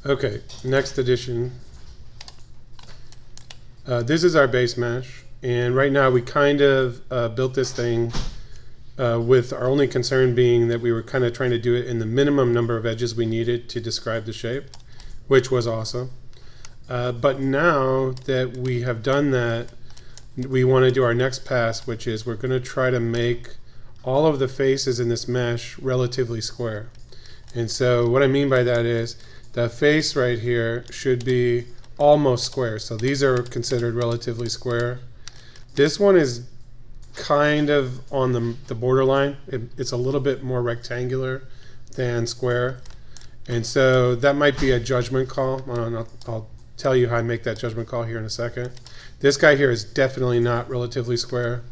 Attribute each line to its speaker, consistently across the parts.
Speaker 1: Okay, next edition. This is our base mesh, and right now we kind of built this thing with our only concern being that we were kind of trying to do it in the minimum number of edges we needed to describe the shape, which was awesome. But now that we have done that, we want to do our next pass, which is we're going to try to make all of the faces in this mesh relatively square. And so what I mean by that is the face right here should be almost square. So these are considered relatively square. This one is kind of on the borderline. It's a little bit more rectangular than square. And so that might be a judgment call. I'll tell you how I make that judgment call here in a second. This guy here is definitely not relatively square.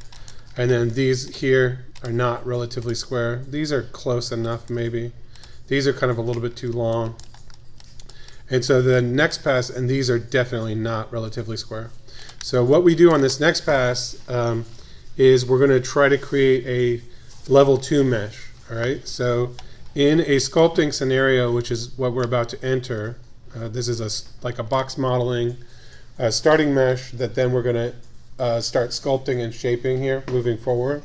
Speaker 1: And then these here are not relatively square. These are close enough maybe. These are kind of a little bit too long. And so the next pass, and these are definitely not relatively square. So what we do on this next pass is we're going to try to create a level 2 mesh. All right. So in a sculpting scenario, which is what we're about to enter, this is like a box modeling starting mesh that then we're going to start sculpting and shaping here moving forward.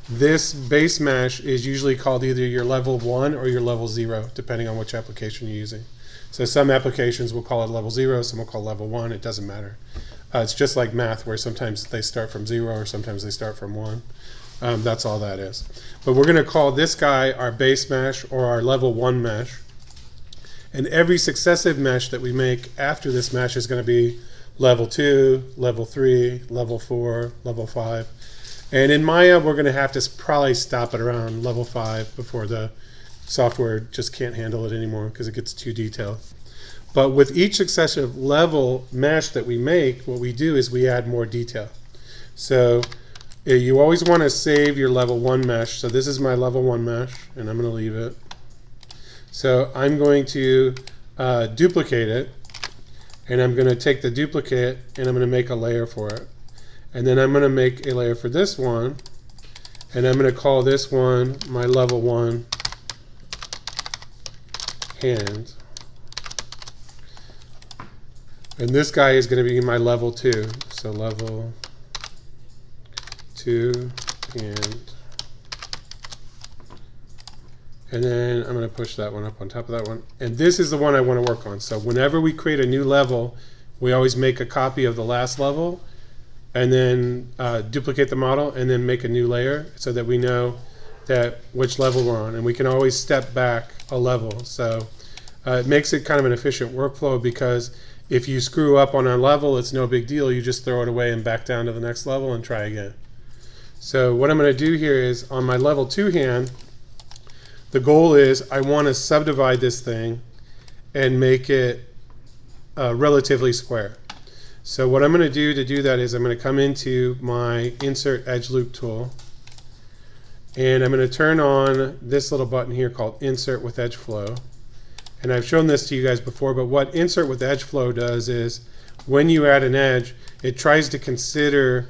Speaker 1: This base mesh is usually called either your level 1 or your level 0, depending on which application you're using. So some applications will call it level 0, some will call it level 1. It doesn't matter. It's just like math, where sometimes they start from 0 or sometimes they start from 1. That's all that is. But we're going to call this guy our base mesh or our level 1 mesh. And every successive mesh that we make after this mesh is going to be level 2, level 3, level 4, level 5. And in Maya, we're going to have to probably stop at around level 5 before the software just can't handle it anymore because it gets too detailed. But with each successive level mesh that we make, what we do is we add more detail. So you always want to save your level 1 mesh. So this is my level 1 mesh, and I'm going to leave it. So I'm going to duplicate it, and I'm going to take the duplicate, and I'm going to make a layer for it. And then I'm going to make a layer for this one, and I'm going to call this one my level 1 hand. And this guy is going to be my level 2. So level 2 hand. And then I'm going to push that one up on top of that one. And this is the one I want to work on. So whenever we create a new level, we always make a copy of the last level and then duplicate the model and then make a new layer so that we know that which level we're on. And we can always step back a level. So it makes it kind of an efficient workflow, because if you screw up on a level, it's no big deal. You just throw it away and back down to the next level and try again. So what I'm going to do here is on my level 2 hand, the goal is I want to subdivide this thing and make it relatively square. So what I'm going to do that is I'm going to come into my Insert Edge Loop tool, and I'm going to turn on this little button here called Insert with Edge Flow. And I've shown this to you guys before, but what Insert with Edge Flow does is when you add an edge, it tries to consider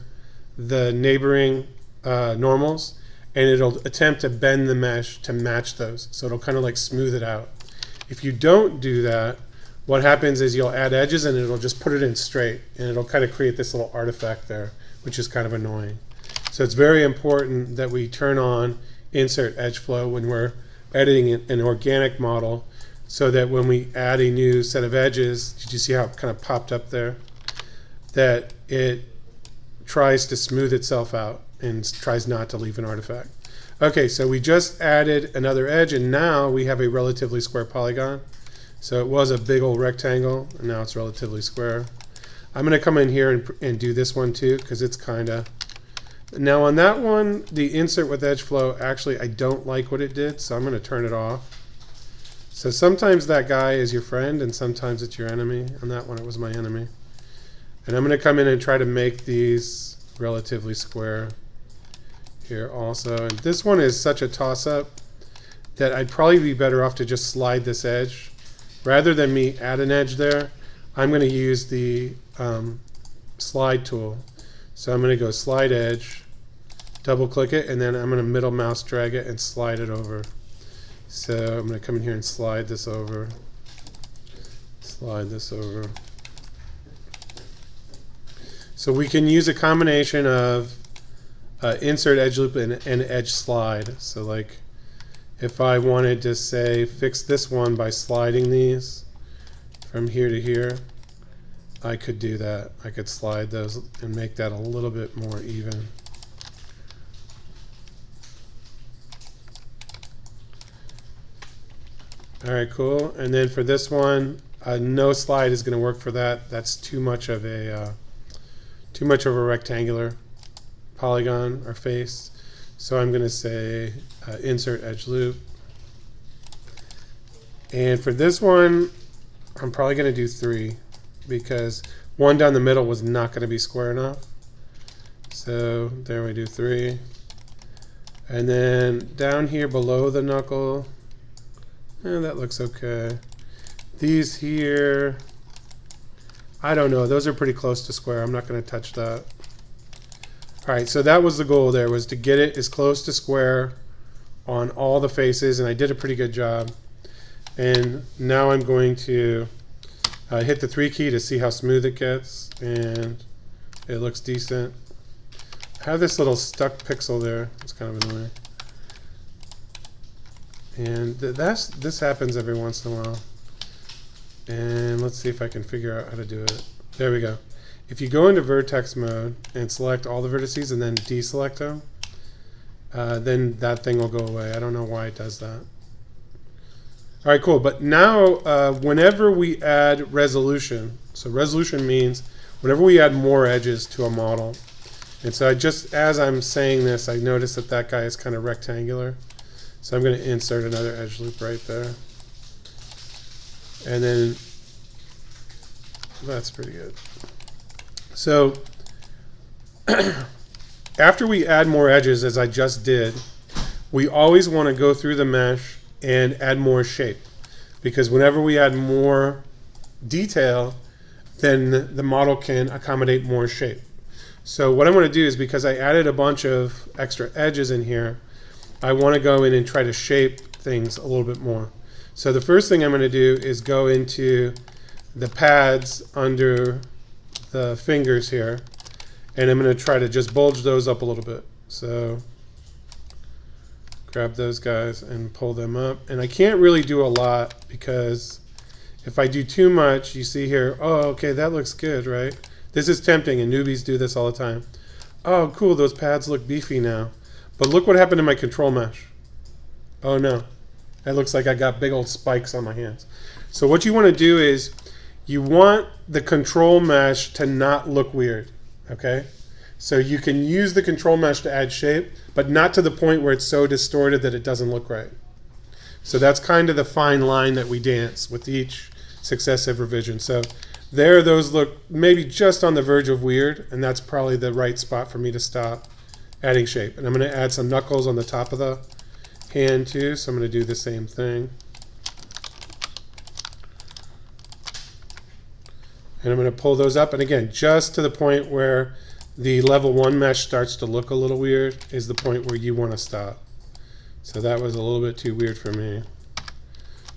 Speaker 1: the neighboring normals, and it'll attempt to bend the mesh to match those. So it'll kind of like smooth it out. If you don't do that, what happens is you'll add edges and it'll just put it in straight, and it'll kind of create this little artifact there, which is kind of annoying. So it's very important that we turn on Insert Edge Flow when we're editing an organic model, so that when we add a new set of edges, did you see how it kind of popped up there? That it tries to smooth itself out and tries not to leave an artifact. Okay, so we just added another edge, and now we have a relatively square polygon. So it was a big old rectangle, and now it's relatively square. I'm going to come in here and do this one too, because it's kind of... Now on that one, the Insert with Edge Flow, actually I don't like what it did, so I'm going to turn it off. So sometimes that guy is your friend and sometimes it's your enemy. On that one it was my enemy. And I'm going to come in and try to make these relatively square here also. And this one is such a toss-up that I'd probably be better off to just slide this edge. Rather than me add an edge there, I'm going to use the slide tool. So I'm going to go slide edge, double click it, and then I'm going to middle mouse drag it and slide it over. So I'm going to come in here and slide this over. slide this over. So we can use a combination of insert edge loop and edge slide. So like if I wanted to say fix this one by sliding these from here to here, I could do that. I could slide those and make that a little bit more even. All right, cool. And then for this one, no slide is going to work for that. That's too much of a rectangular polygon or face. So I'm going to say insert edge loop. And for this one, I'm probably going to do 3 because one down the middle was not going to be square enough. So there we do 3. And then down here below the knuckle, that looks okay. These here, I don't know. Those are pretty close to square. I'm not going to touch that. All right, so that was the goal there, was to get it as close to square on all the faces, and I did a pretty good job. And now I'm going to hit the 3 key to see how smooth it gets, and it looks decent. I have this little stuck pixel there. It's kind of annoying. And this happens every once in a while. And let's see if I can figure out how to do it. There we go. If you go into vertex mode and select all the vertices and then deselect them, then that thing will go away. I don't know why it does that. All right, cool. But now whenever we add resolution, so resolution means whenever we add more edges to a model. And so as I'm saying this, I notice that that guy is kind of rectangular. So I'm going to insert another edge loop right there. And then that's pretty good. So after we add more edges, as I just did, we always want to go through the mesh and add more shape. Because whenever we add more detail, then the model can accommodate more shape. So what I'm going to do is, because I added a bunch of extra edges in here, I want to go in and try to shape things a little bit more. So the first thing I'm going to do is go into the pads under the fingers here, and I'm going to try to just bulge those up a little bit. So grab those guys and pull them up. And I can't really do a lot, because if I do too much, you see here, oh, okay, that looks good, right? This is tempting, and newbies do this all the time. Oh, cool, those pads look beefy now. But look what happened to my control mesh. Oh no, that looks like I got big old spikes on my hands. So what you want to do is you want the control mesh to not look weird, okay? So you can use the control mesh to add shape, but not to the point where it's so distorted that it doesn't look right. So that's kind of the fine line that we dance with each successive revision. So there, those look maybe just on the verge of weird, and that's probably the right spot for me to stop adding shape. And I'm going to add some knuckles on the top of the hand too, so I'm going to do the same thing. And I'm going to pull those up, and again, just to the point where the level 1 mesh starts to look a little weird is the point where you want to stop. So that was a little bit too weird for me.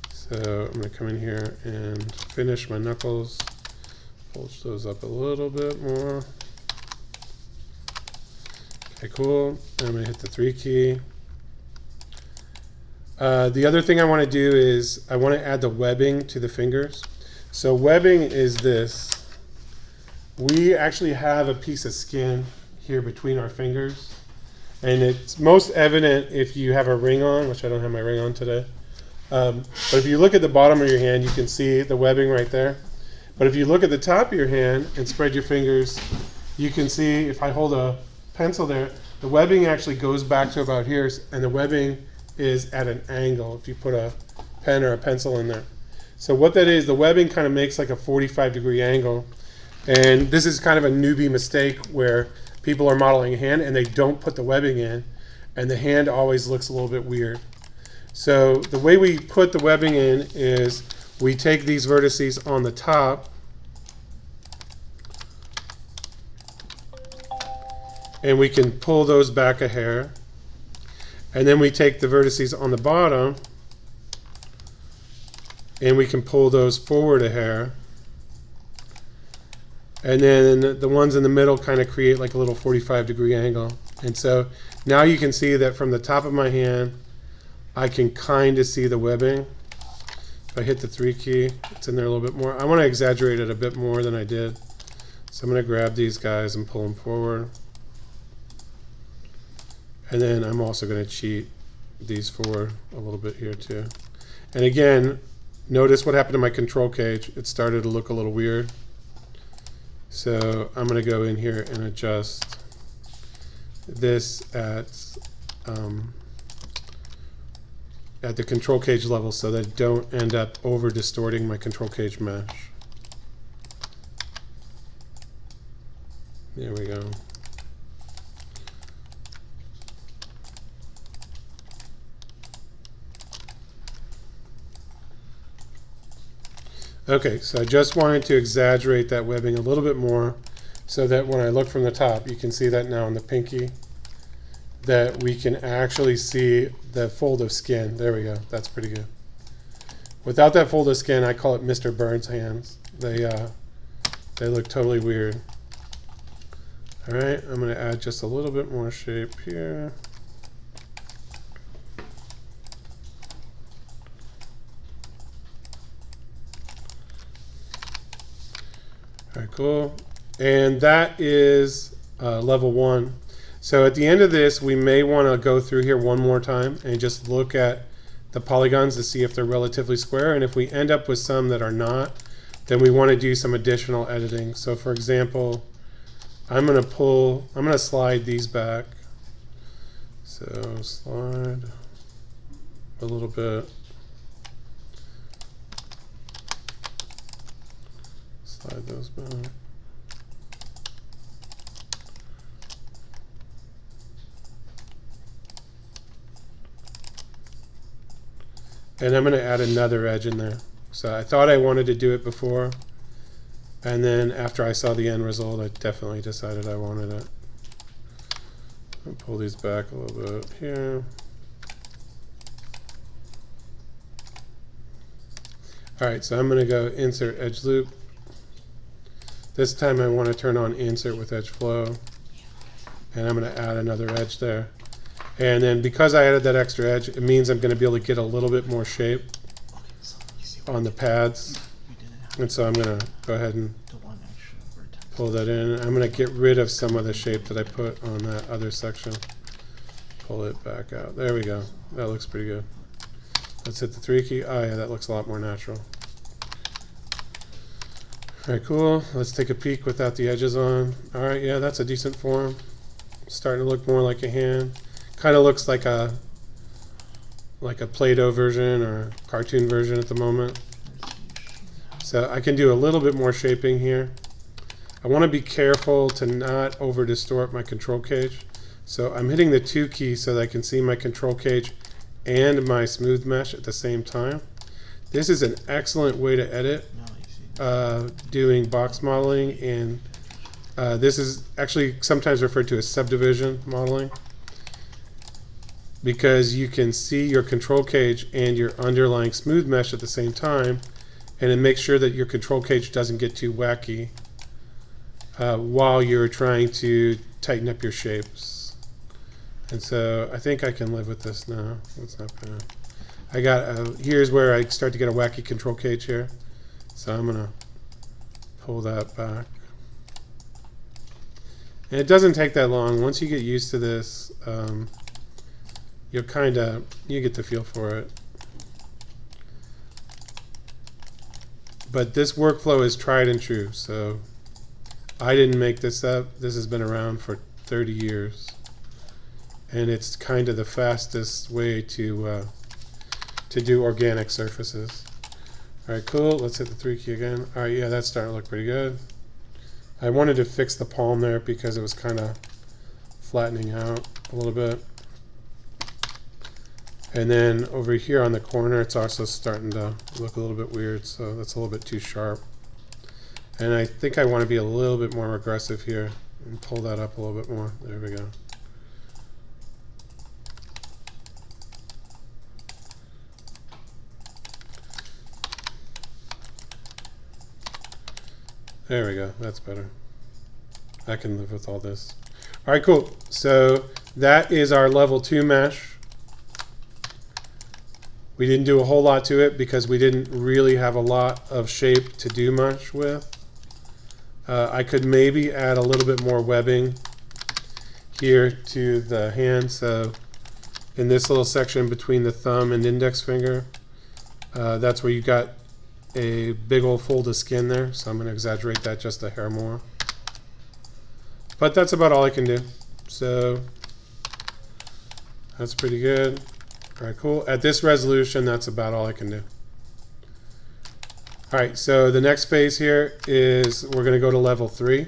Speaker 1: So I'm going to come in here and finish my knuckles, bulge those up a little bit more. Okay, cool. I'm going to hit the 3 key. The other thing I want to do is I want to add the webbing to the fingers. So webbing is this. We actually have a piece of skin here between our fingers. And it's most evident if you have a ring on, which I don't have my ring on today. But if you look at the bottom of your hand, you can see the webbing right there. But if you look at the top of your hand and spread your fingers, you can see if I hold a pencil there, the webbing actually goes back to about here, and the webbing is at an angle if you put a pen or a pencil in there. So what that is, the webbing kind of makes like a 45-degree angle. And this is kind of a newbie mistake where people are modeling a hand and they don't put the webbing in, and the hand always looks a little bit weird. So the way we put the webbing in is we take these vertices on the top and we can pull those back a hair. And then we take the vertices on the bottom and we can pull those forward a hair. And then the ones in the middle kind of create like a little 45-degree angle. And so now you can see that from the top of my hand, I can kind of see the webbing. If I hit the 3 key, it's in there a little bit more. I want to exaggerate it a bit more than I did. So I'm going to grab these guys and pull them forward. And then I'm also going to cheat these forward a little bit here too. And again, notice what happened to my control cage. It started to look a little weird. So I'm going to go in here and adjust this at the control cage level so that I don't end up over distorting my control cage mesh. There we go. Okay, so I just wanted to exaggerate that webbing a little bit more so that when I look from the top, you can see that now in the pinky, that we can actually see the fold of skin. There we go, that's pretty good. Without that fold of skin, I call it Mr. Burns hands. They look totally weird. All right, I'm gonna add just a little bit more shape here. All right, cool. And that is level 1. So at the end of this, we may want to go through here one more time and just look at the polygons to see if they're relatively square. And if we end up with some that are not, then we want to do some additional editing. So for example, I'm going to slide these back. So slide a little bit. Slide those back. And I'm going to add another edge in there. So I thought I wanted to do it before, and then after I saw the end result, I definitely decided I wanted it. I'll pull these back a little bit here. All right, so I'm going to go insert edge loop. This time I want to turn on insert with edge flow, and I'm going to add another edge there. And then because I added that extra edge, it means I'm going to be able to get a little bit more shape on the pads. And so I'm going to go ahead and pull that in. I'm going to get rid of some of the shape that I put on that other section. Pull it back out. There we go. That looks pretty good. Let's hit the 3 key. Oh yeah, that looks a lot more natural. All right, cool. Let's take a peek without the edges on. All right, yeah, that's a decent form. Starting to look more like a hand. Kind of looks like a Play-Doh version or cartoon version at the moment. So I can do a little bit more shaping here. I want to be careful to not over distort my control cage. So I'm hitting the 2 key so that I can see my control cage and my smooth mesh at the same time. This is an excellent way to edit doing box modeling, and this is actually sometimes referred to as subdivision modeling, because you can see your control cage and your underlying smooth mesh at the same time, and it makes sure that your control cage doesn't get too wacky while you're trying to tighten up your shapes. And so I think I can live with this now. That's not bad. I got here's where I start to get a wacky control cage here, so I'm gonna pull that back. And it doesn't take that long. Once you get used to this, you get the feel for it. But this workflow is tried and true, so I didn't make this up. This has been around for 30 years, and it's kind of the fastest way to do organic surfaces. All right, cool. Let's hit the 3 key again. All right, yeah, that's starting to look pretty good. I wanted to fix the palm there because it was kind of flattening out a little bit. And then over here on the corner, it's also starting to look a little bit weird, so that's a little bit too sharp. And I think I want to be a little bit more aggressive here and pull that up a little bit more. There we go. There we go. That's better. I can live with all this. All right, cool. So that is our level 2 mesh. We didn't do a whole lot to it because we didn't really have a lot of shape to do much with. I could maybe add a little bit more webbing here to the hand. So in this little section between the thumb and index finger, that's where you got a big old fold of skin there. So I'm going to exaggerate that just a hair more. But that's about all I can do. So that's pretty good. All right, cool. At this resolution, that's about all I can do. All right, so the next phase here is we're going to go to level 3.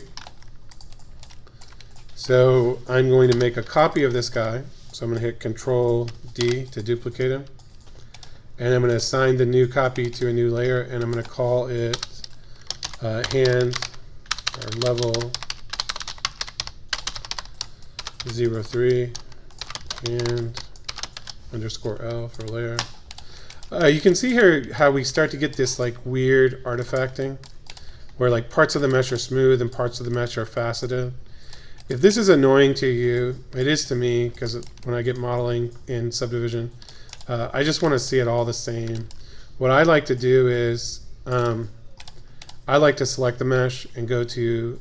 Speaker 1: So I'm going to make a copy of this guy. So I'm going to hit Control D to duplicate him. And I'm going to assign the new copy to a new layer, and I'm going to call it hand or level 03 and underscore L for layer. You can see here how we start to get this like weird artifacting where like parts of the mesh are smooth and parts of the mesh are faceted. If this is annoying to you, it is to me, because when I get modeling in Subdivision, I just want to see it all the same. What I like to do is I like to select the mesh and go to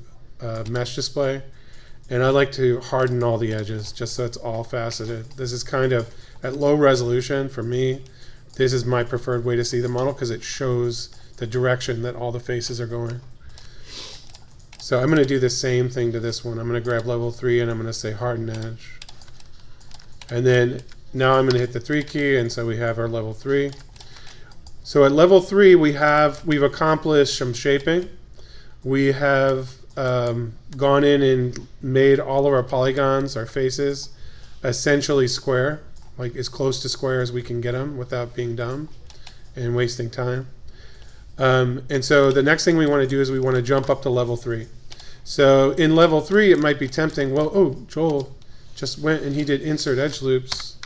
Speaker 1: mesh display, and I like to harden all the edges just so it's all faceted. This is kind of at low resolution for me. This is my preferred way to see the model because it shows the direction that all the faces are going. So I'm going to do the same thing to this one. I'm going to grab level 3 and I'm going to say harden edge. And then now I'm going to hit the 3 key, and so we have our level 3. So at level 3 we've accomplished some shaping. We have gone in and made all of our polygons, our faces, essentially square, like as close to square as we can get them without being dumb and wasting time. And so the next thing we want to do is we want to jump up to level 3. So in level 3 it might be tempting, well, oh, Joel just went and he did insert edge loops,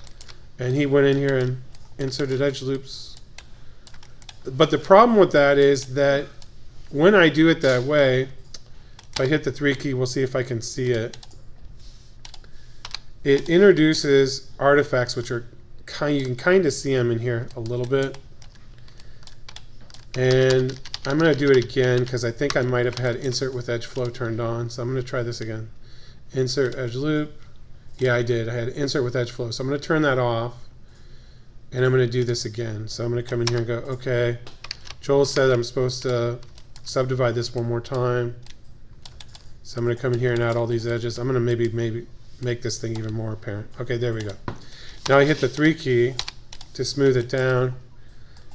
Speaker 1: and he went in here and inserted edge loops. But the problem with that is that when I do it that way, if I hit the 3 key, we'll see if I can see it. It introduces artifacts which are you can kind of see them in here a little bit. And I'm going to do it again because I think I might have had insert with edge flow turned on. So I'm going to try this again. Insert edge loop. Yeah, I did. I had insert with edge flow. So I'm going to turn that off. And I'm going to do this again. So I'm going to come in here and go, okay, Joel said I'm supposed to subdivide this one more time. So I'm going to come in here and add all these edges. I'm going to maybe make this thing even more apparent. Okay, there we go. Now I hit the 3 key to smooth it down.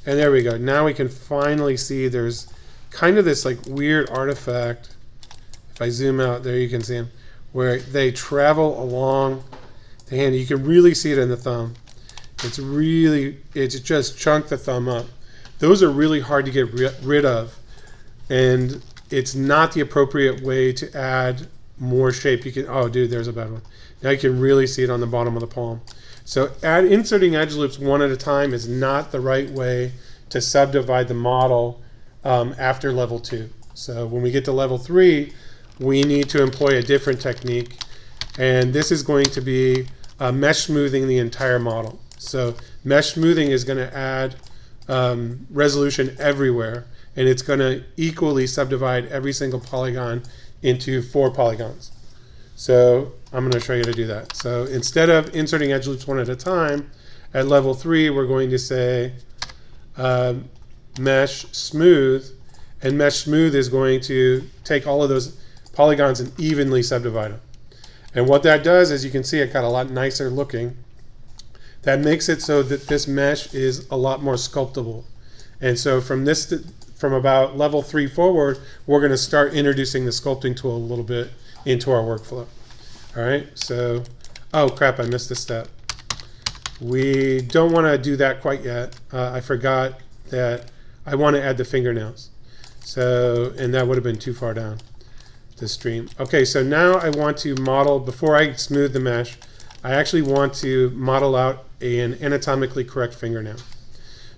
Speaker 1: And there we go. Now we can finally see there's kind of this like weird artifact. If I zoom out, there you can see them, where they travel along the hand. You can really see it in the thumb. It's just chunked the thumb up. Those are really hard to get rid of. And it's not the appropriate way to add more shape. You can, oh dude, there's a bad one. Now you can really see it on the bottom of the palm. So inserting edge loops one at a time is not the right way to subdivide the model after level 2. So when we get to level 3, we need to employ a different technique. And this is going to be mesh smoothing the entire model. So mesh smoothing is going to add resolution everywhere, and it's going to equally subdivide every single polygon into 4 polygons. So I'm going to show you how to do that. So instead of inserting edge loops one at a time, at level 3 we're going to say mesh smooth, and mesh smooth is going to take all of those polygons and evenly subdivide them. And what that does is, you can see it got a lot nicer looking. That makes it so that this mesh is a lot more sculptable. And so from about level 3 forward, we're going to start introducing the sculpting tool a little bit into our workflow. All right, so, oh crap, I missed a step. We don't want to do that quite yet. I forgot that I want to add the fingernails. So, and that would have been too far down the stream. Okay, so now I want to model, before I smooth the mesh, I actually want to model out an anatomically correct fingernail.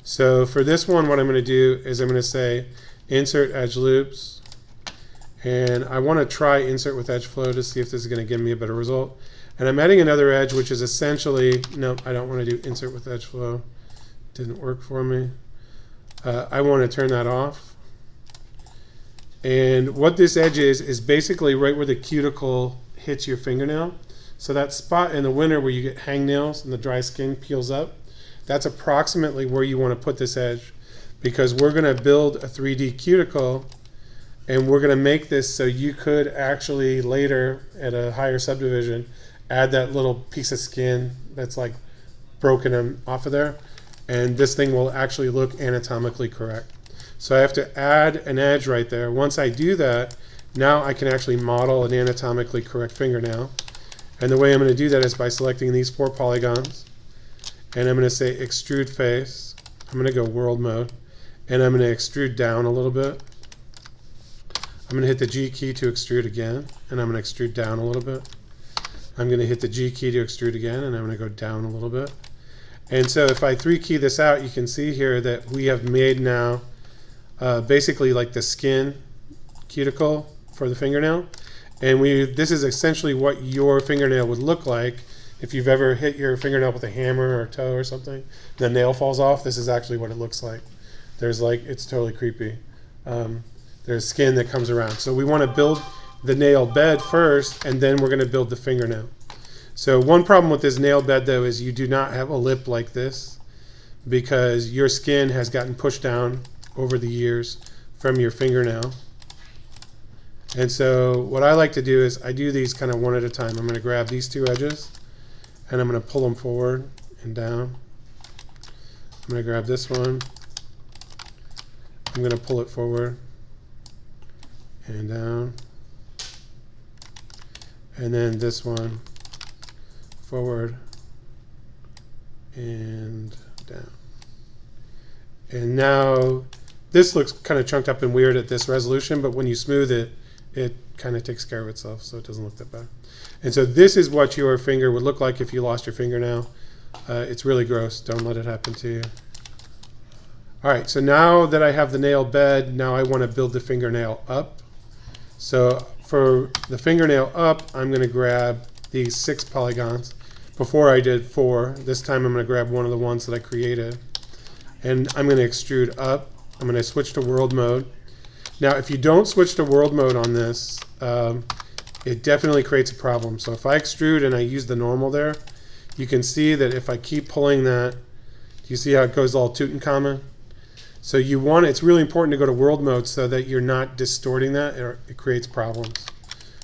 Speaker 1: So for this one, what I'm going to do is I'm going to say insert edge loops, And I want to try insert with edge flow to see if this is going to give me a better result. And I'm adding another edge, which is essentially, no, I don't want to do insert with edge flow. Didn't work for me. I want to turn that off. And what this edge is basically right where the cuticle hits your fingernail. So that spot in the winter where you get hangnails and the dry skin peels up, that's approximately where you want to put this edge, because we're going to build a 3D cuticle and we're going to make this so you could actually later at a higher subdivision add that little piece of skin that's like broken off of there, and this thing will actually look anatomically correct. So I have to add an edge right there. Once I do that, now I can actually model an anatomically correct fingernail. And the way I'm going to do that is by selecting these 4 polygons, and I'm going to say extrude face. I'm going to go world mode, and I'm going to extrude down a little bit. I'm going to hit the G key to extrude again, and I'm going to extrude down a little bit. I'm going to hit the G key to extrude again, and I'm going to go down a little bit. And so if I 3 key this out, you can see here that we have made now basically like the skin cuticle for the fingernail. And this is essentially what your fingernail would look like if you've ever hit your fingernail with a hammer or a toe or something. The nail falls off. This is actually what it looks like. There's like, it's totally creepy. There's skin that comes around. So we want to build the nail bed first, and then we're going to build the fingernail. So one problem with this nail bed though is you do not have a lip like this, because your skin has gotten pushed down over the years from your fingernail. And so what I like to do is I do these kind of one at a time. I'm going to grab these 2 edges and I'm going to pull them forward and down. I'm going to grab this one. I'm going to pull it forward and down. And then this one forward and down. And now this looks kind of chunked up and weird at this resolution, but when you smooth it, it kind of takes care of itself, so it doesn't look that bad. And so this is what your finger would look like if you lost your fingernail. It's really gross. Don't let it happen to you. All right, so now that I have the nail bed, now I want to build the fingernail up. So for the fingernail up, I'm going to grab these 6 polygons. Before I did 4. This time I'm going to grab one of the ones that I created. And I'm going to extrude up. I'm going to switch to world mode. Now, if you don't switch to world mode on this, it definitely creates a problem. So if I extrude and I use the normal there, you can see that if I keep pulling that, you see how it goes all Tutankhamun? So it's really important to go to world mode so that you're not distorting that, or it creates problems.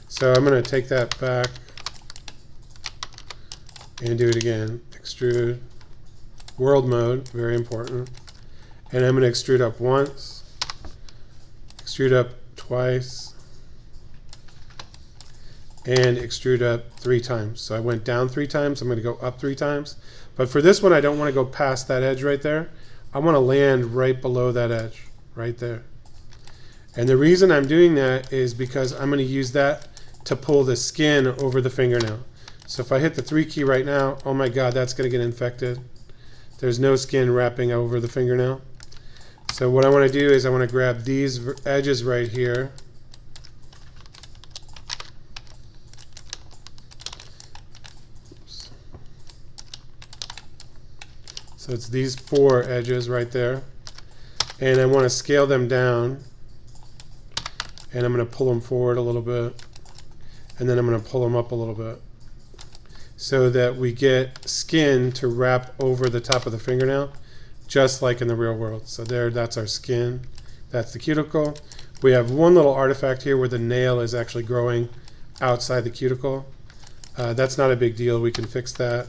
Speaker 1: So I'm going to take that back and do it again. Extrude, world mode, very important. And I'm going to extrude up once, extrude up twice, and extrude up 3 times. So I went down 3 times, I'm going to go up 3 times. But for this one, I don't want to go past that edge right there. I want to land right below that edge, right there. And the reason I'm doing that is because I'm going to use that to pull the skin over the fingernail. So if I hit the 3 key right now, oh my God, that's going to get infected. There's no skin wrapping over the fingernail. So what I want to do is I want to grab these edges right here. Oops. So it's these 4 edges right there. And I want to scale them down. And I'm going to pull them forward a little bit. And then I'm going to pull them up a little bit, so that we get skin to wrap over the top of the fingernail, just like in the real world. So there, that's our skin. That's the cuticle. We have one little artifact here where the nail is actually growing outside the cuticle. That's not a big deal. We can fix that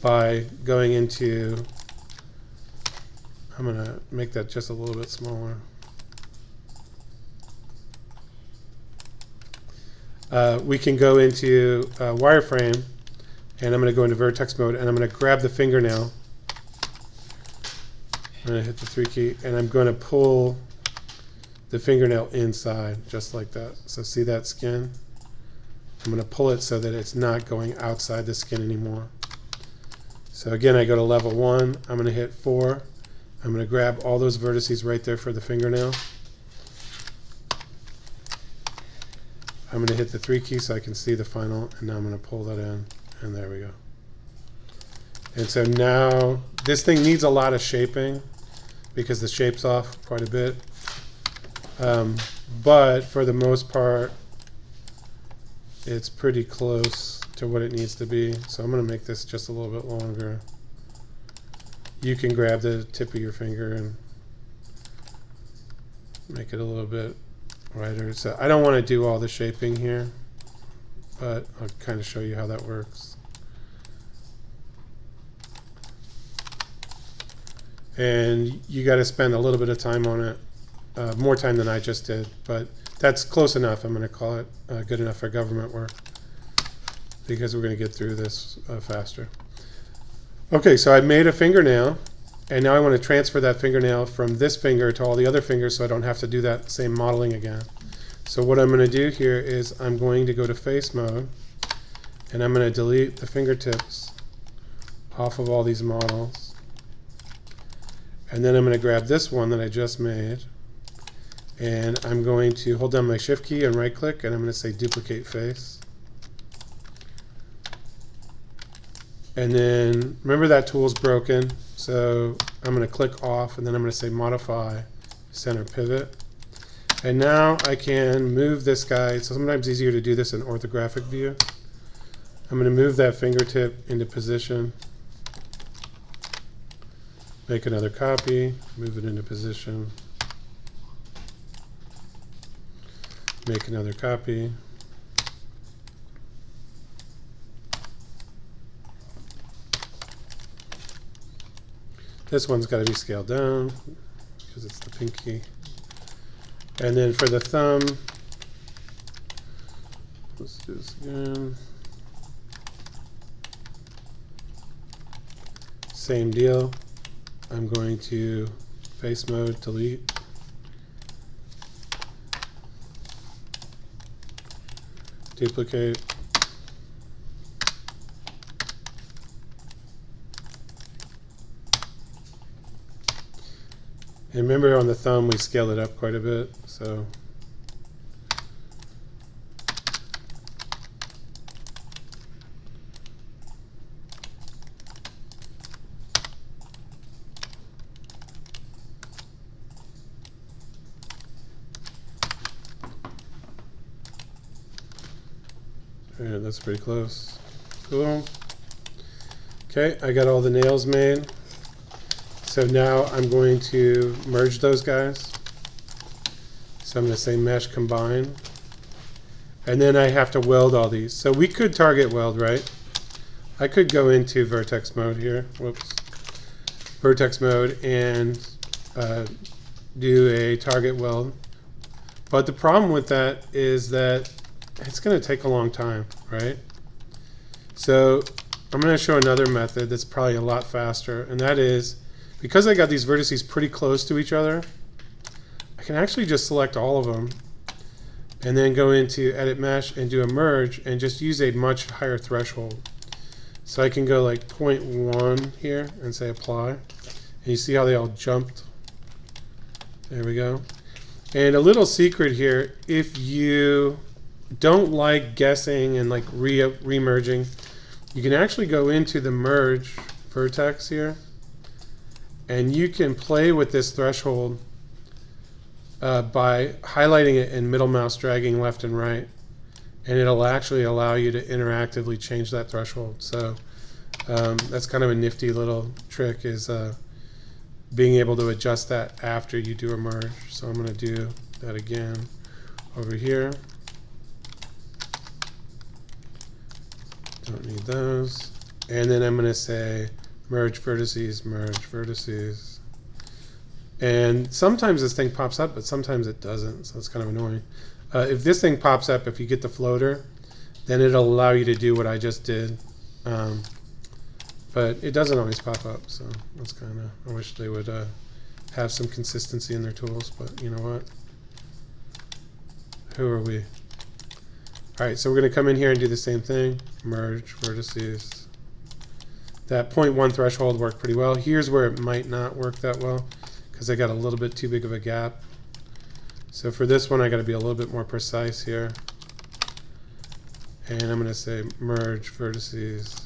Speaker 1: by going into, I'm going to make that just a little bit smaller. We can go into wireframe, and I'm going to go into vertex mode, and I'm going to grab the fingernail. I'm going to hit the 3 key, and I'm going to pull the fingernail inside, just like that. So see that skin? I'm going to pull it so that it's not going outside the skin anymore. So again, I go to level 1. I'm going to hit 4. I'm going to grab all those vertices right there for the fingernail. I'm going to hit the 3 key so I can see the final, and now I'm going to pull that in, and there we go. And so now this thing needs a lot of shaping because the shape's off quite a bit. But for the most part, it's pretty close to what it needs to be. So I'm going to make this just a little bit longer. You can grab the tip of your finger and make it a little bit wider. So I don't want to do all the shaping here, but I'll kind of show you how that works. And you got to spend a little bit of time on it, more time than I just did, but that's close enough. I'm going to call it good enough for government work because we're going to get through this faster. Okay, so I made a fingernail, and now I want to transfer that fingernail from this finger to all the other fingers so I don't have to do that same modeling again. So what I'm going to do here is I'm going to go to face mode, and I'm going to delete the fingertips off of all these models. And then I'm going to grab this one that I just made, and I'm going to hold down my shift key and right click, and I'm going to say duplicate face. And then remember that tool's broken, so I'm going to click off, and then I'm going to say modify center pivot. And now I can move this guy. It's sometimes easier to do this in orthographic view. I'm going to move that fingertip into position, make another copy, move it into position, make another copy. This one's got to be scaled down because it's the pinky. And then for the thumb, let's do this again. Same deal. I'm going to face mode, delete. Duplicate. And remember on the thumb we scaled it up quite a bit, so yeah, that's pretty close. Cool. Okay, I got all the nails made. So now I'm going to merge those guys. So I'm going to say mesh combine. And then I have to weld all these. So we could target weld, right? I could go into vertex mode here. Whoops. Vertex mode and do a target weld. But the problem with that is that it's going to take a long time, right? So I'm going to show another method that's probably a lot faster, and that is, because I got these vertices pretty close to each other, I can actually just select all of them and then go into edit mesh and do a merge and just use a much higher threshold. So I can go like 0.1 here and say apply. And you see how they all jumped? There we go. And a little secret here, if you don't like guessing and like re-merging, you can actually go into the merge vertex here, and you can play with this threshold by highlighting it and middle mouse dragging left and right, and it'll actually allow you to interactively change that threshold. So that's kind of a nifty little trick, is being able to adjust that after you do a merge. So I'm going to do that again over here. Don't need those. And then I'm going to say merge vertices, merge vertices. And sometimes this thing pops up, but sometimes it doesn't, so it's kind of annoying. If this thing pops up, if you get the floater, then it'll allow you to do what I just did. But it doesn't always pop up, so that's kind of, I wish they would have some consistency in their tools, but you know what? Who are we? All right, so we're going to come in here and do the same thing. Merge vertices. That 0.1 threshold worked pretty well. Here's where it might not work that well, because I got a little bit too big of a gap. So for this one, I got to be a little bit more precise here. And I'm going to say merge vertices.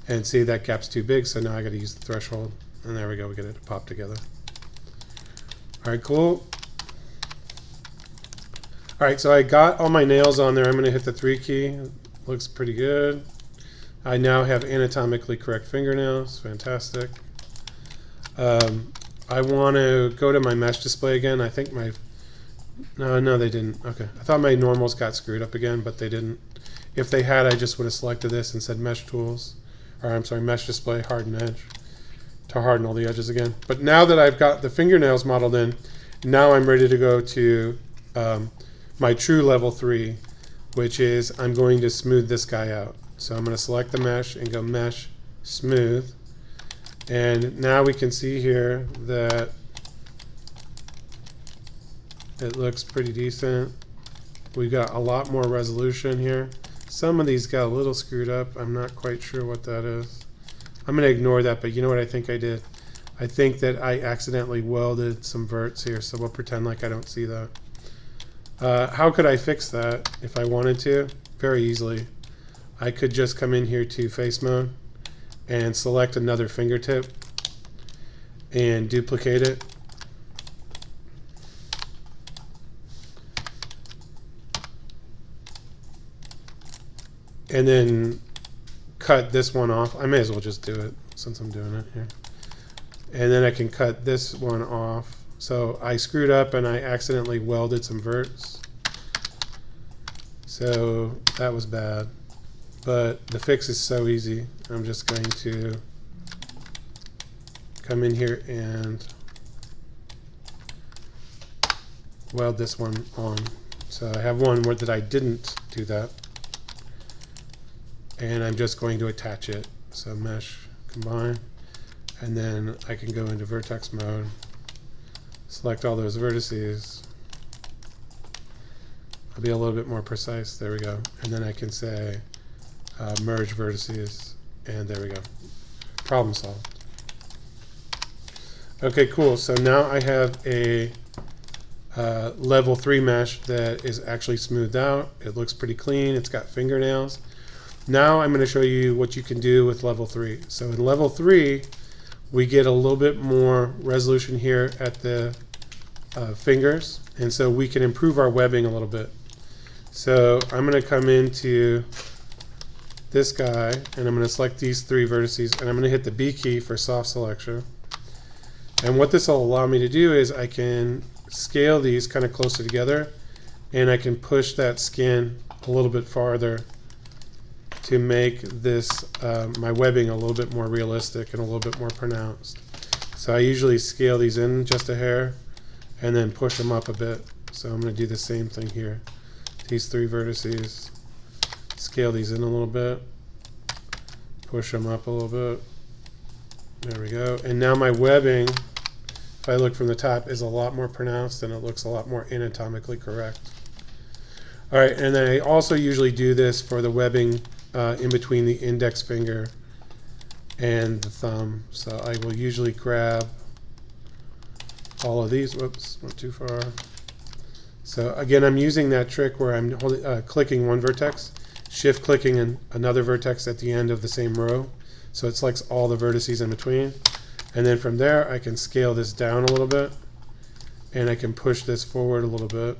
Speaker 1: And see, that gap's too big, so now I got to use the threshold. And there we go, we get it to pop together. All right, cool. All right, so I got all my nails on there. I'm going to hit the 3 key. Looks pretty good. I now have anatomically correct fingernails. Fantastic. I want to go to my mesh display again. I think my... No, they didn't. Okay. I thought my normals got screwed up again, but they didn't. If they had, I just would have selected this and said mesh tools. Or I'm sorry, mesh display, harden edge. To harden all the edges again. But now that I've got the fingernails modeled in, now I'm ready to go to my true level 3, which is I'm going to smooth this guy out. So I'm going to select the mesh and go mesh smooth. And now we can see here that it looks pretty decent. We've got a lot more resolution here. Some of these got a little screwed up. I'm not quite sure what that is. I'm going to ignore that, but you know what I think I did? I think that I accidentally welded some verts here, so we'll pretend like I don't see that. How could I fix that if I wanted to? Very easily. I could just come in here to face mode and select another fingertip and duplicate it. And then cut this one off. I may as well just do it since I'm doing it here. And then I can cut this one off. So I screwed up and I accidentally welded some verts. So that was bad. But the fix is so easy. I'm just going to come in here and weld this one on. So I have one where that I didn't do that. And I'm just going to attach it. So mesh, combine, and then I can go into vertex mode, select all those vertices. I'll be a little bit more precise. There we go. And then I can say merge vertices, and there we go. Problem solved. Okay, cool. So now I have a level 3 mesh that is actually smoothed out. It looks pretty clean. It's got fingernails. Now I'm going to show you what you can do with level 3. So in level 3, we get a little bit more resolution here at the fingers, and so we can improve our webbing a little bit. So I'm going to come into this guy, and I'm going to select these 3 vertices, and I'm going to hit the B key for soft selection. And what this will allow me to do is I can scale these kind of closer together, and I can push that skin a little bit farther to make this my webbing a little bit more realistic and a little bit more pronounced. So I usually scale these in just a hair and then push them up a bit. So I'm going to do the same thing here. These 3 vertices, scale these in a little bit, push them up a little bit. There we go. And now my webbing, if I look from the top, is a lot more pronounced and it looks a lot more anatomically correct. All right, and then I also usually do this for the webbing in between the index finger and the thumb. So I will usually grab all of these. Whoops, went too far. So again, I'm using that trick where I'm clicking one vertex, shift clicking another vertex at the end of the same row. So it selects all the vertices in between. And then from there, I can scale this down a little bit, and I can push this forward a little bit.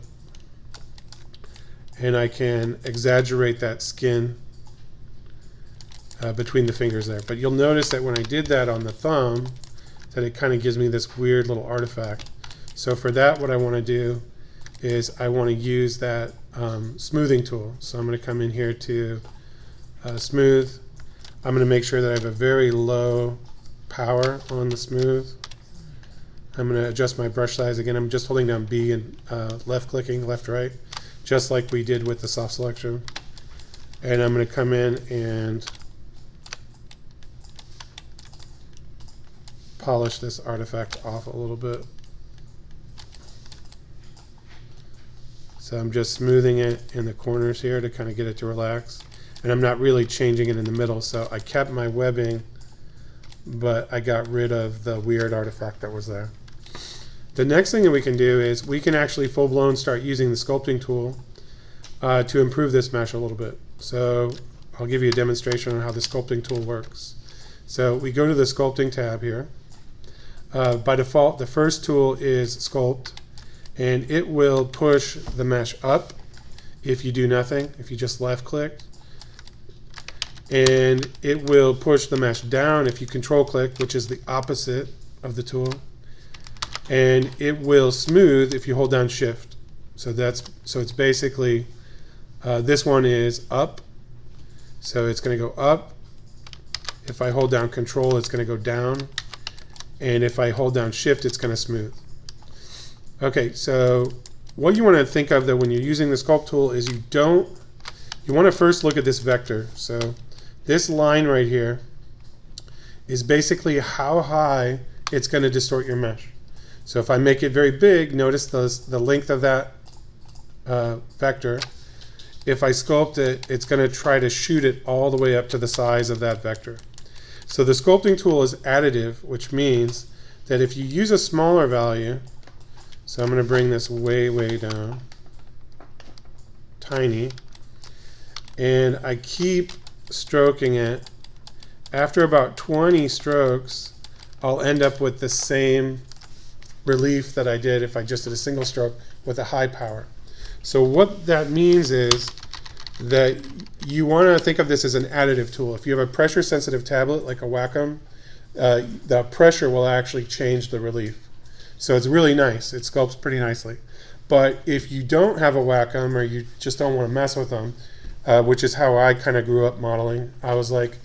Speaker 1: And I can exaggerate that skin between the fingers there. But you'll notice that when I did that on the thumb, that it kind of gives me this weird little artifact. So for that, what I want to do is I want to use that smoothing tool. So I'm going to come in here to smooth. I'm going to make sure that I have a very low power on the smooth. I'm going to adjust my brush size. Again, I'm just holding down B and left clicking, left, right, just like we did with the soft selection. And I'm going to come in and polish this artifact off a little bit. So I'm just smoothing it in the corners here to kind of get it to relax. And I'm not really changing it in the middle, so I kept my webbing, but I got rid of the weird artifact that was there. The next thing that we can do is we can actually full-blown start using the sculpting tool to improve this mesh a little bit. So I'll give you a demonstration on how the sculpting tool works. So we go to the sculpting tab here. By default, the first tool is sculpt, and it will push the mesh up if you do nothing, if you just left click. And it will push the mesh down if you control click, which is the opposite of the tool. And it will smooth if you hold down shift. So it's basically this one is up, so it's going to go up. If I hold down control, it's going to go down, and if I hold down shift, it's going to smooth. Okay, so what you want to think of though when you're using the sculpt tool is you want to first look at this vector. So this line right here is basically how high it's going to distort your mesh. So if I make it very big, notice the length of that vector. If I sculpt it, it's going to try to shoot it all the way up to the size of that vector. So the sculpting tool is additive, which means that if you use a smaller value, so I'm going to bring this way, way down, tiny, and I keep stroking it. After about 20 strokes, I'll end up with the same relief that I did if I just did a single stroke with a high power. So what that means is that you want to think of this as an additive tool. If you have a pressure sensitive tablet like a Wacom, the pressure will actually change the relief. So it's really nice. It sculpts pretty nicely. But if you don't have a Wacom or you just don't want to mess with them, which is how I kind of grew up modeling, I was like,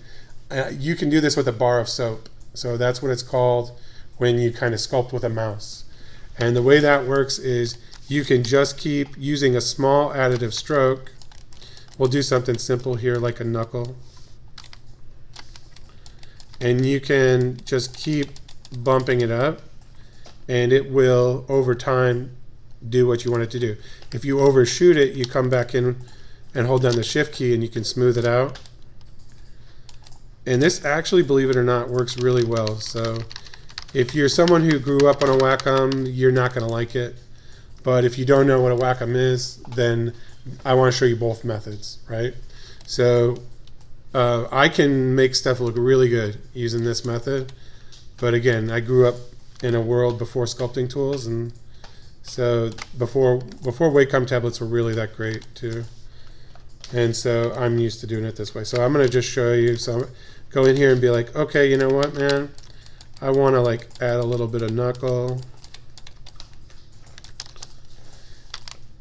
Speaker 1: you can do this with a bar of soap. So that's what it's called when you kind of sculpt with a mouse. And the way that works is you can just keep using a small additive stroke. We'll do something simple here like a knuckle. And you can just keep bumping it up, and it will, over time, do what you want it to do. If you overshoot it, you come back in and hold down the shift key and you can smooth it out. And this actually, believe it or not, works really well. So if you're someone who grew up on a Wacom, you're not going to like it. But if you don't know what a Wacom is, then I want to show you both methods, right? So I can make stuff look really good using this method. But again, I grew up in a world before sculpting tools, and so before Wacom tablets were really that great too. And so I'm used to doing it this way. So I'm going to just show you. So go in here and be like, okay, you know what, man? I want to like add a little bit of knuckle.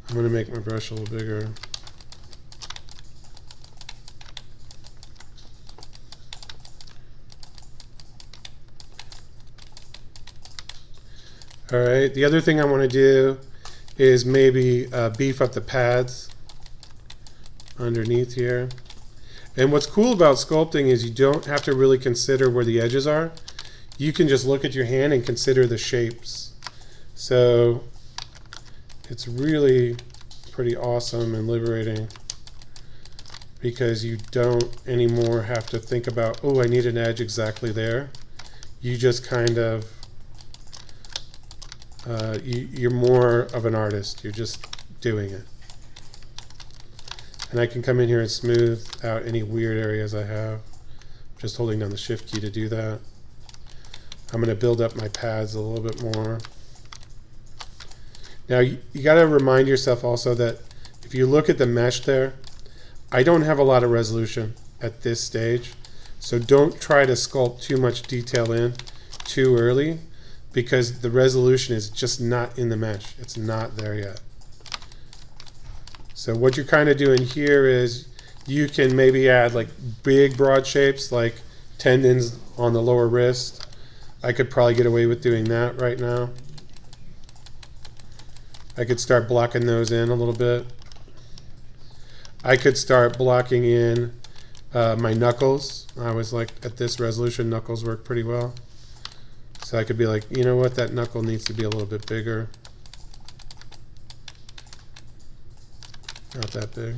Speaker 1: I'm going to make my brush a little bigger. All right, the other thing I want to do is maybe beef up the pads underneath here. And what's cool about sculpting is you don't have to really consider where the edges are. You can just look at your hand and consider the shapes. So it's really pretty awesome and liberating because you don't anymore have to think about, oh, I need an edge exactly there. You just kind of, you're more of an artist. You're just doing it. And I can come in here and smooth out any weird areas I have. Just holding down the shift key to do that. I'm going to build up my pads a little bit more. Now you got to remind yourself also that if you look at the mesh there, I don't have a lot of resolution at this stage. So don't try to sculpt too much detail in too early, because the resolution is just not in the mesh. It's not there yet. So what you're kind of doing here is you can maybe add like big broad shapes like tendons on the lower wrist. I could probably get away with doing that right now. I could start blocking those in a little bit. I could start blocking in my knuckles. I was like, at this resolution, knuckles work pretty well. So I could be like, you know what, that knuckle needs to be a little bit bigger. Not that big.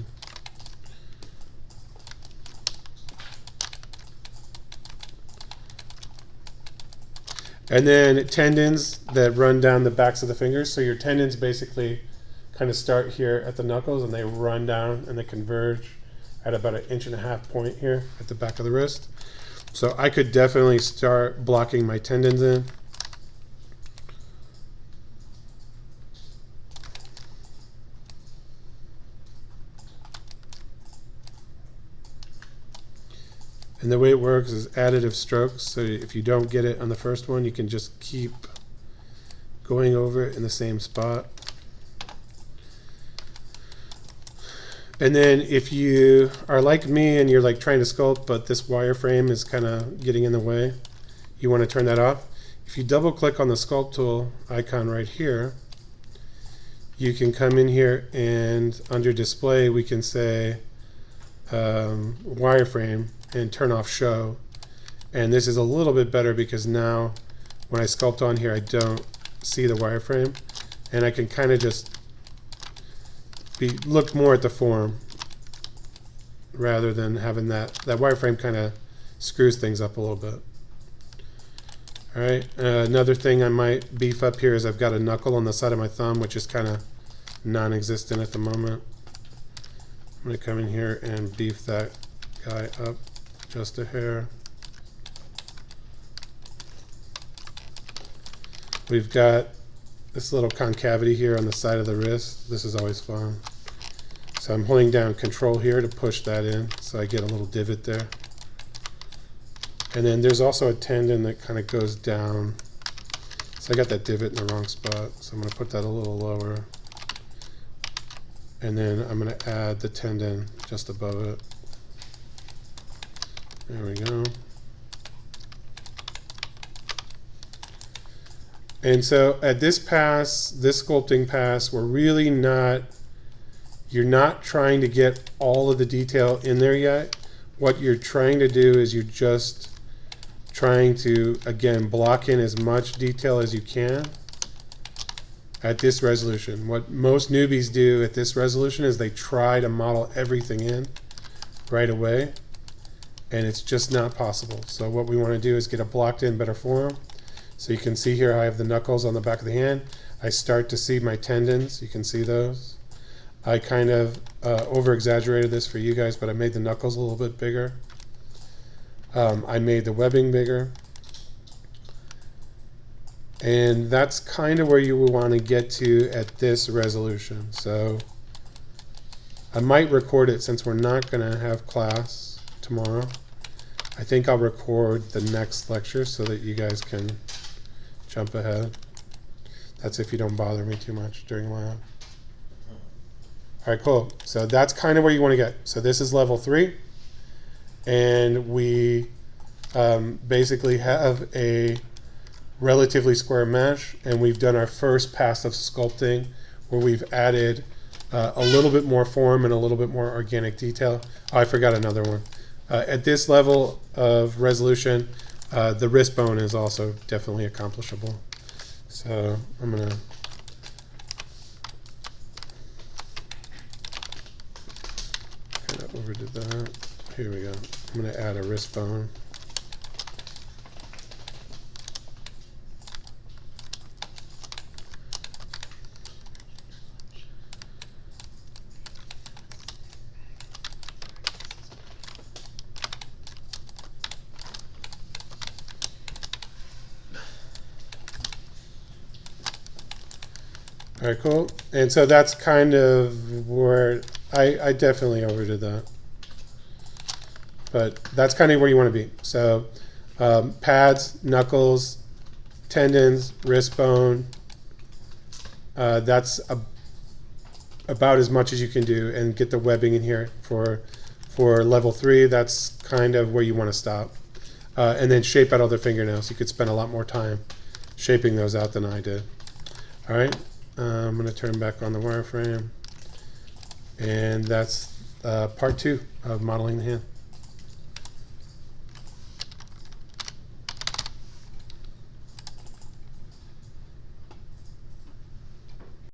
Speaker 1: And then tendons that run down the backs of the fingers. So your tendons basically kind of start here at the knuckles and they run down and they converge at about 1.5 point here at the back of the wrist. So I could definitely start blocking my tendons in. And the way it works is additive strokes. So if you don't get it on the first one, you can just keep going over it in the same spot. And then if you are like me and you're like trying to sculpt, but this wireframe is kind of getting in the way, you want to turn that off. If you double click on the sculpt tool icon right here, you can come in here and under display, we can say wireframe and turn off show. And this is a little bit better because now when I sculpt on here, I don't see the wireframe, and I can kind of just look more at the form rather than having that wireframe kind of screws things up a little bit. All right, another thing I might beef up here is I've got a knuckle on the side of my thumb, which is kind of non-existent at the moment. I'm going to come in here and beef that guy up just a hair. We've got this little concavity here on the side of the wrist. This is always fun. So I'm holding down Control here to push that in, so I get a little divot there. And then there's also a tendon that kind of goes down. So I got that divot in the wrong spot, so I'm going to put that a little lower. And then I'm going to add the tendon just above it. There we go. And so at this pass, this sculpting pass, we're really not, you're not trying to get all of the detail in there yet. What you're trying to do is you're just trying to, again, block in as much detail as you can at this resolution. What most newbies do at this resolution is they try to model everything in right away, and it's just not possible. So what we want to do is get a blocked in better form. So you can see here I have the knuckles on the back of the hand. I start to see my tendons. You can see those. I kind of over exaggerated this for you guys, but I made the knuckles a little bit bigger. I made the webbing bigger. And that's kind of where you will want to get to at this resolution. So I might record it since we're not going to have class tomorrow. I think I'll record the next lecture so that you guys can jump ahead. That's if you don't bother me too much during lab. All right, cool. So that's kind of where you want to get. So this is level 3. And we basically have a relatively square mesh, and we've done our first pass of sculpting where we've added a little bit more form and a little bit more organic detail. Oh, I forgot another one. At this level of resolution, the wrist bone is also definitely accomplishable. So I'm going to kind of overdid that. Here we go. I'm going to add a wrist bone. All right, cool. And so that's kind of where I definitely overdid that. But that's kind of where you want to be. So pads, knuckles, tendons, wrist bone. That's about as much as you can do, and get the webbing in here for level 3. That's kind of where you want to stop. And then shape out other fingernails. You could spend a lot more time shaping those out than I did. All right. I'm going to turn back on the wireframe, and that's part 2 of modeling the hand.